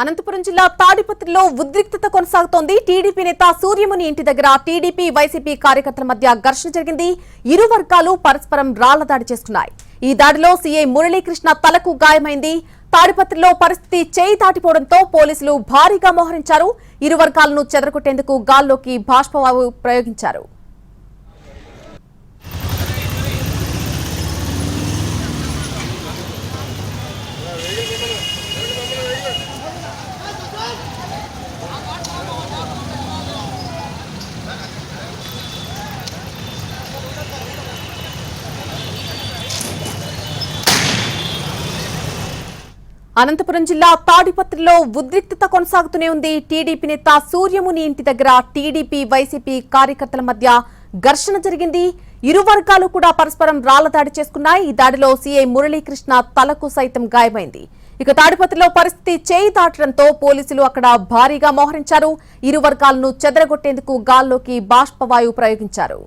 అనంతపురం జిల్లా తాడిపత్రిలో ఉద్రిక్తత కొనసాగుతోంది. టీడీపీ నేత సూర్యముని ఇంటి దగ్గర టీడీపీ వైసీపీ కార్యకర్తల మధ్య ఘర్షణ జరిగింది. ఇరు వర్గాలు పరస్పరం రాళ్ల దాడి చేసుకున్నాయి. ఈ దాడిలో సీఐ మురళీకృష్ణ తలకు గాయమైంది. తాడిపత్రిలో పరిస్థితి చేయి దాటిపోవడంతో పోలీసులు భారీగా మోహరించారు. ఇరు వర్గాలను చెదరగొట్టేందుకు గాల్లోకి బాష్పవాయు ప్రయోగించారు. అనంతపురం జిల్లా తాడిపత్రిలో ఉద్రిక్తత కొనసాగుతూనే ఉంది. టీడీపీ నేత సూర్యముని ఇంటి దగ్గర టీడీపీ వైసీపీ కార్యకర్తల మధ్య ఘర్షణ జరిగింది. ఇరు వర్గాలు కూడా పరస్పరం రాళ్ల దాడి చేసుకున్నాయి. ఈ దాడిలో సీఐ మురళీకృష్ణ తలకు సైతం గాయమైంది. ఇక తాడిపత్రిలో పరిస్థితి చేయి దాటడంతో పోలీసులు అక్కడ భారీగా మోహరించారు. ఇరు వర్గాలను చెదరగొట్టేందుకు గాల్లోకి బాష్పవాయువు ప్రయోగించారు.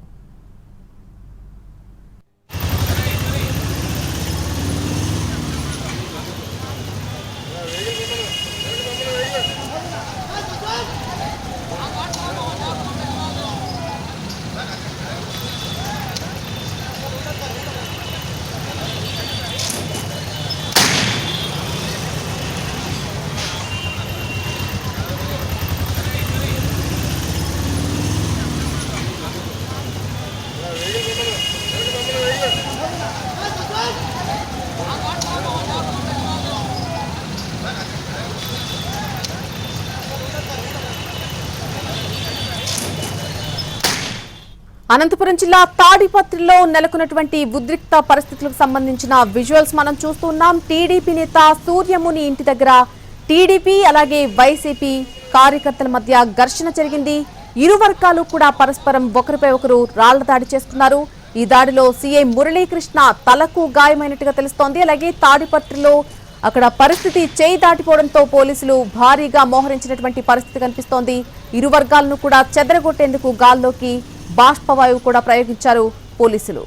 అనంతపురం జిల్లా తాడిపత్రిలో నెలకొన్నటువంటి ఉద్రిక్త పరిస్థితులకు సంబంధించిన విజువల్స్ మనం చూస్తున్నాం. టీడీపీ నేత సూర్యముని ఇంటి దగ్గర టీడీపీ అలాగే వైసీపీ కార్యకర్తల మధ్య ఘర్షణ జరిగింది. ఇరు వర్గాలు కూడా పరస్పరం ఒకరిపై ఒకరు రాళ్ల దాడి చేసుకున్నారు. ఈ దాడిలో సీఐ మురళీకృష్ణ తలకు గాయమైనట్టుగా తెలుస్తోంది. అలాగే తాడిపత్రిలో అక్కడ పరిస్థితి చేయి దాటిపోవడంతో పోలీసులు భారీగా మోహరించినటువంటి పరిస్థితి కనిపిస్తోంది. ఇరు వర్గాలను కూడా చెదరగొట్టేందుకు గాల్లోకి బాష్పవాయువు కూడా ప్రయోగించారు పోలీసులు.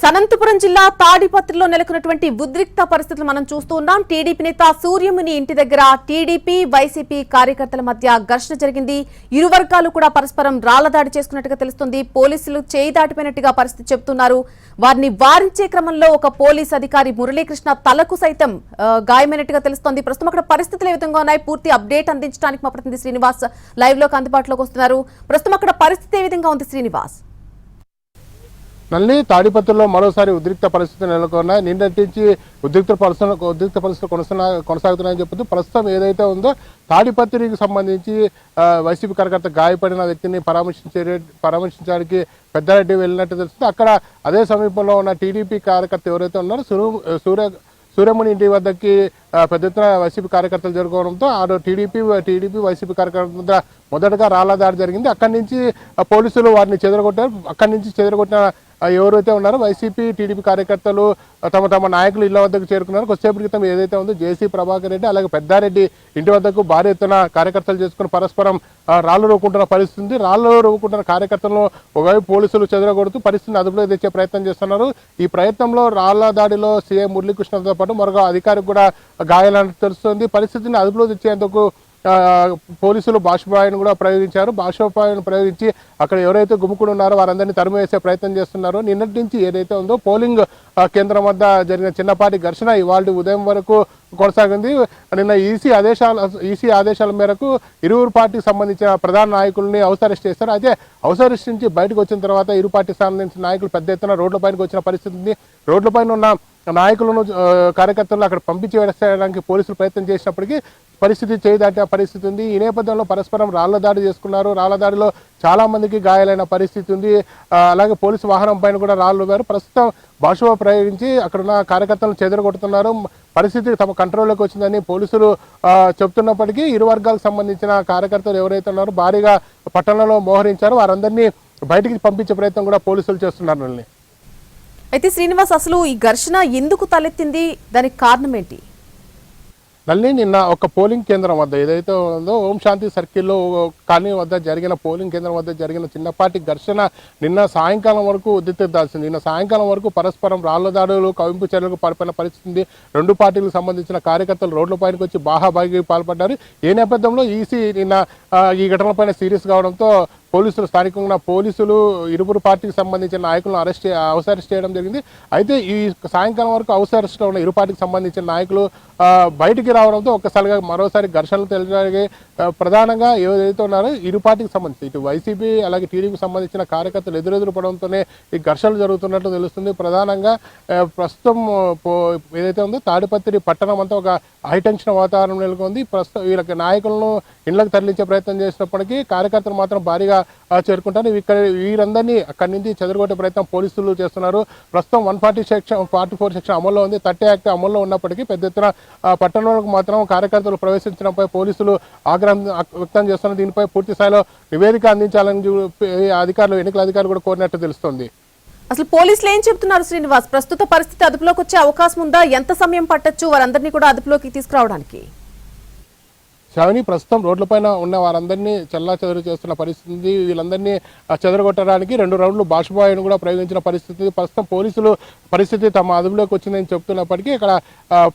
అనంతపురం జిల్లా తాడిపత్రిలో నెలకొన్నటువంటి ఉద్రిక్త పరిస్థితులు మనం చూస్తూ ఉన్నాం. టీడీపీ నేత సూర్యముని ఇంటి దగ్గర టీడీపీ వైసీపీ కార్యకర్తల మధ్య ఘర్షణ జరిగింది. ఇరు వర్గాలు కూడా పరస్పరం రాళ్ల దాడి చేసుకున్నట్టుగా తెలుస్తుంది. పోలీసులు చేయి దాటిపోయినట్టుగా పరిస్థితి చెబుతున్నారు. వారిని వారించే క్రమంలో ఒక పోలీస్ అధికారి మురళీకృష్ణ తలకు సైతం గాయమైనట్టుగా తెలుస్తోంది. ప్రస్తుతం అక్కడ పరిస్థితులు ఏ విధంగా ఉన్నాయి, పూర్తి అప్డేట్ అందించడానికి మా ప్రతినిధి శ్రీనివాస్ లైవ్ లోకి అందుబాటులోకి వస్తున్నారు. ప్రస్తుతం అక్కడ పరిస్థితి ఏ విధంగా ఉంది శ్రీనివాస్? నల్లి తాడిపత్రిలో మరోసారి ఉద్రిక్త పరిస్థితులు నెలకొన్నాయి. నిన్నటి నుంచి ఉద్రిక్త పరిస్థితులు కొనసాగుతున్నాయని చెప్పొద్దు. ప్రస్తుతం ఏదైతే ఉందో తాడిపత్రికి సంబంధించి వైసీపీ కార్యకర్త గాయపడిన వ్యక్తిని పరామర్శించడానికి పెద్దారెడ్డి వెళ్ళినట్టు తెలుస్తుంది. అక్కడ అదే సమీపంలో ఉన్న టీడీపీ కార్యకర్త ఎవరైతే ఉన్నారో సూర్యముని ఇంటి వద్దకి పెద్ద ఎత్తున వైసీపీ కార్యకర్తలు జరుపుకోవడంతో ఆ టీడీపీ వైసీపీ కార్యకర్తల మొదటగా రాళ్ల దాడి జరిగింది. అక్కడి నుంచి పోలీసులు వారిని చెదరగొట్టారు. అక్కడి నుంచి చెదరగొట్టిన ఎవరైతే ఉన్నారో వైసీపీ టీడీపీ కార్యకర్తలు తమ నాయకులు ఇళ్ల వద్దకు చేరుకున్నారు. కొద్దిసేపటి క్రితం ఏదైతే ఉందో జేసీ ప్రభాకర్ రెడ్డి అలాగే పెద్దారెడ్డి ఇంటి వద్దకు భారీ ఎత్తున కార్యకర్తలు చేసుకుని పరస్పరం రాళ్లు రోకుంటున్న పరిస్థితి. రాళ్లు రోకుంటున్న కార్యకర్తలను ఒకవైపు పోలీసులు చెదరగొడుతూ పరిస్థితిని అదుపులో తెచ్చే ప్రయత్నం చేస్తున్నారు. ఈ ప్రయత్నంలో రాళ్ల దాడిలో సీఐ మురళీకృష్ణతో పాటు మరొక అధికారికి కూడా గాయాలని తెలుస్తుంది. పరిస్థితిని అదుపులో తెచ్చేందుకు పోలీసులు బాష్పవాయువును కూడా ప్రయోగించారు. బాష్పవాయువును ప్రయోగించి అక్కడ ఎవరైతే గుమ్ముకుని ఉన్నారో వారందరినీ తరిమివేసే ప్రయత్నం చేస్తున్నారో. నిన్నటి నుంచి ఏదైతే ఉందో పోలింగ్ కేంద్రం వద్ద జరిగిన చిన్నపాటి ఘర్షణ ఇవాళ ఉదయం వరకు కొనసాగింది. నిన్న ఈసీ ఆదేశాల మేరకు ఇరువురు పార్టీకి సంబంధించిన ప్రధాన నాయకుల్ని హౌస్ అరెస్ట్ చేశారు. అయితే హౌస్ అరెస్ట్ నుంచి బయటకు వచ్చిన తర్వాత ఇరు పార్టీకి సంబంధించిన నాయకులు పెద్ద ఎత్తున రోడ్లపైనకి వచ్చిన పరిస్థితి ఉంది. రోడ్లపైన ఉన్న నాయకులను కార్యకర్తలను అక్కడ పంపించి వేసేయడానికి పోలీసులు ప్రయత్నం చేసినప్పటికీ పరిస్థితి చేయదాటే పరిస్థితి ఉంది. ఈ నేపథ్యంలో పరస్పరం రాళ్ల దాడి చేసుకున్నారు. రాళ్ల దాడిలో చాలా మందికి గాయాలైన పరిస్థితి ఉంది. అలాగే పోలీసు వాహనం పైన కూడా రాళ్లు వేరు. ప్రస్తుతం భాష ప్రయోగించి అక్కడున్న కార్యకర్తలను చెదరగొడుతున్నారు. పరిస్థితి తమ కంట్రోల్లోకి వచ్చిందని పోలీసులు చెప్తున్నప్పటికీ ఇరు వర్గాలకు సంబంధించిన కార్యకర్తలు ఎవరైతే ఉన్నారో భారీగా పట్టణంలో మోహరించారో వారందరినీ బయటికి పంపించే ప్రయత్నం కూడా పోలీసులు చేస్తున్నారు. అయితే శ్రీనివాస్, అసలు ఈ ఘర్షణ ఎందుకు తలెత్తింది, దానికి కారణం ఏంటి? నల్లి నిన్న ఒక పోలింగ్ కేంద్రం వద్ద ఏదైతే ఉందో ఓం శాంతి సర్కిల్లో కాలనీ వద్ద జరిగిన పోలింగ్ కేంద్రం వద్ద జరిగిన చిన్నపాటి ఘర్షణ నిన్న సాయంకాలం వరకు ఉద్రిక్తదాల్సింది. నిన్న సాయంకాలం వరకు పరస్పరం రాళ్ల దాడులు, కవింపు చర్యలకు పాల్పడిన పరిస్థితి. రెండు పార్టీలకు సంబంధించిన కార్యకర్తలు రోడ్ల పైనకి వచ్చి బాహాబాగి పాల్పడ్డారు. ఈ నేపథ్యంలో ఈసీ నిన్న ఈ ఘటనపైన సీరియస్ కావడంతో స్థానికంగా పోలీసులు ఇరువురు పార్టీకి సంబంధించిన నాయకులను హౌస్ అరెస్ట్ చేయడం జరిగింది. అయితే ఈ సాయంకాలం వరకు హౌస్ అరెస్ట్లో ఉన్న ఇరు పార్టీకి సంబంధించిన నాయకులు బయటికి రావడంతో ఒక్కసారిగా మరోసారి ఘర్షణలు తెలియడానికి ప్రధానంగా ఏదైతే ఉన్నారో ఇరు పార్టీకి సంబంధించి ఇటు వైసీపీ అలాగే టీడీపీకి సంబంధించిన కార్యకర్తలు ఎదురెదురు పడడంతోనే ఈ ఘర్షణలు జరుగుతున్నట్టు తెలుస్తుంది. ప్రధానంగా ప్రస్తుతం ఏదైతే ఉందో తాడిపత్రి పట్టణం అంతా ఒక హైటెన్షన్ వాతావరణం నెలకొంది. ప్రస్తుతం వీళ్ళకి నాయకులను ఇళ్లకు తరలించే ప్రయత్నం చేసినప్పటికీ కార్యకర్తలు మాత్రం భారీగా చేరుకుంటారు. వీరందరినీ అక్కడి నుంచి చెదరగొట్టే ప్రయత్నం పోలీసులు చేస్తున్నారు. ప్రస్తుతం 144 సెక్షన్ అమల్లో ఉంది. 30 యాక్ట్ అమల్లో ఉన్నప్పటికీ పెద్ద ఎత్తున పట్టణంలోకి మాత్రం కార్యకర్తలు ప్రవేశించడంపై పోలీసులు ఆగ్రహం వ్యక్తం చేస్తున్నారు. దీనిపై పూర్తి స్థాయిలో నివేదిక అందించాలని ఎన్నికల అధికారులు కూడా కోరినట్టు తెలుస్తోంది. అసలు పోలీసులు ఏం చెప్తున్నారు శ్రీనివాస్? ప్రస్తుత పరిస్థితి అదుపులోకి వచ్చే అవకాశం ఉందా? ఎంత సమయం పట్టొచ్చు వారందరినీ కూడా అదుపులోకి తీసుకురావడానికి? శ్రావణి, ప్రస్తుతం రోడ్లపైన ఉన్న వారందరినీ చెల్లాచెదరు చేస్తున్న పరిస్థితి. వీళ్ళందరినీ చెదరగొట్టడానికి 2 రౌండ్లు బాష్పాయను కూడా ప్రయోగించిన పరిస్థితి. ప్రస్తుతం పోలీసులు పరిస్థితి తమ అదుపులోకి వచ్చిందని చెప్తున్నప్పటికీ ఇక్కడ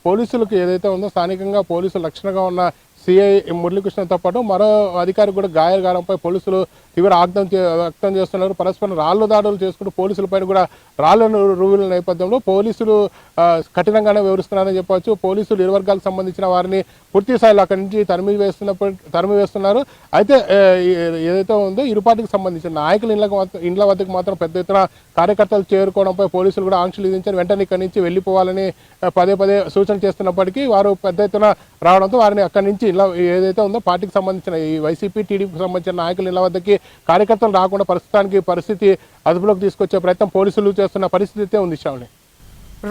పోలీసులకు ఏదైతే ఉందో స్థానికంగా పోలీసులు రక్షణగా ఉన్న సిఐ మురళీకృష్ణతో పాటు మరో అధికారి కూడా గాయాలు కావడంపై పోలీసులు తీవ్ర ఆగ్రహం వ్యక్తం చేస్తున్నారు. పరస్పరం రాళ్లు దాడులు చేసుకుంటూ పోలీసులపై కూడా రాళ్లను రువ్వుల నేపథ్యంలో పోలీసులు కఠినంగానే వివరిస్తున్నారని చెప్పవచ్చు. పోలీసులు ఇరు వర్గాలకు సంబంధించిన వారిని పూర్తి స్థాయిలో అక్కడి నుంచి తరిమి వేస్తున్నారు. అయితే ఏదైతే ఉందో ఇరు పార్టీకి సంబంధించిన నాయకుల ఇండ్ల వద్దకు మాత్రం పెద్ద ఎత్తున కార్యకర్తలు చేరుకోవడంపై పోలీసులు కూడా ఆంక్షలు విధించారు. వెంటనే ఇక్కడి నుంచి వెళ్ళిపోవాలని పదే సూచన చేస్తున్నప్పటికీ వారు పెద్ద ఎత్తున రావడంతో వారిని అక్కడి నుంచి ఏదైతే ఉందో పార్టీకి సంబంధించిన ఈ వైసీపీ టీడీపీకి సంబంధించిన నాయకుల ఇళ్ల వద్దకి కార్యకర్తలు రాకుండా ప్రస్తుతానికి పరిస్థితి అదుపులోకి తీసుకొచ్చే ప్రయత్నం పోలీసులు చేస్తున్న పరిస్థితి ఉంది. Shravani.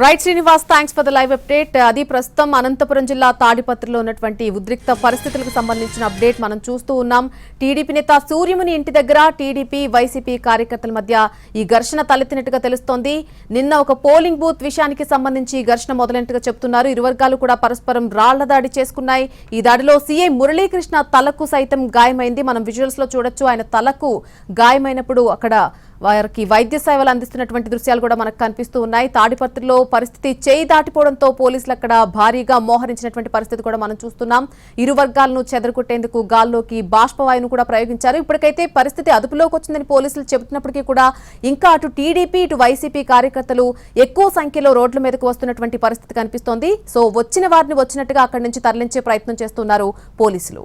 Right Srinivas, thanks for the live update. అది ప్రస్తుతం అనంతపురం జిల్లా తాడిపత్రిలో ఉన్నటువంటి ఉద్రిక్త పరిస్థితులకు సంబంధించిన అప్డేట్ మనం చూస్తూ ఉన్నాం. టీడీపీ నేత సూర్యముని ఇంటి దగ్గర టీడీపీ వైసీపీ కార్యకర్తల మధ్య ఈ ఘర్షణ తలెత్తినట్టుగా తెలుస్తోంది. నిన్న ఒక పోలింగ్ బూత్ విషయానికి సంబంధించి ఘర్షణ మొదలైనట్టుగా చెప్తున్నారు. ఇరు వర్గాలు కూడా పరస్పరం రాళ్ల దాడి చేసుకున్నాయి. ఈ దాడిలో సీఐ మురళీకృష్ణ తలకు సైతం గాయమైంది. మనం విజువల్స్ లో చూడొచ్చు. ఆయన తలకు గాయమైనప్పుడు అక్కడ వారికి వైద్య సేవలు అందిస్తున్నటువంటి దృశ్యాలు కూడా మనకు కనిపిస్తూ ఉన్నాయి. తాడిపత్రిలో పరిస్థితి చేయి దాటిపోవడంతో పోలీసులు అక్కడ భారీగా మోహరించినటువంటి పరిస్థితి కూడా మనం చూస్తున్నాం. ఇరు వర్గాలను చెదరగొట్టేందుకు గాల్లోకి బాష్పవాయువును కూడా ప్రయోగించారు. ఇప్పటికైతే పరిస్థితి అదుపులోకి వచ్చిందని పోలీసులు చెబుతున్నప్పటికీ కూడా ఇంకా అటు టీడీపీ ఇటు వైసీపీ కార్యకర్తలు ఎక్కువ సంఖ్యలో రోడ్ల మీదకు వస్తున్నటువంటి పరిస్థితి కనిపిస్తోంది. సో వచ్చిన వారిని వచ్చినట్టుగా అక్కడి నుంచి తరలించే ప్రయత్నం చేస్తున్నారు పోలీసులు.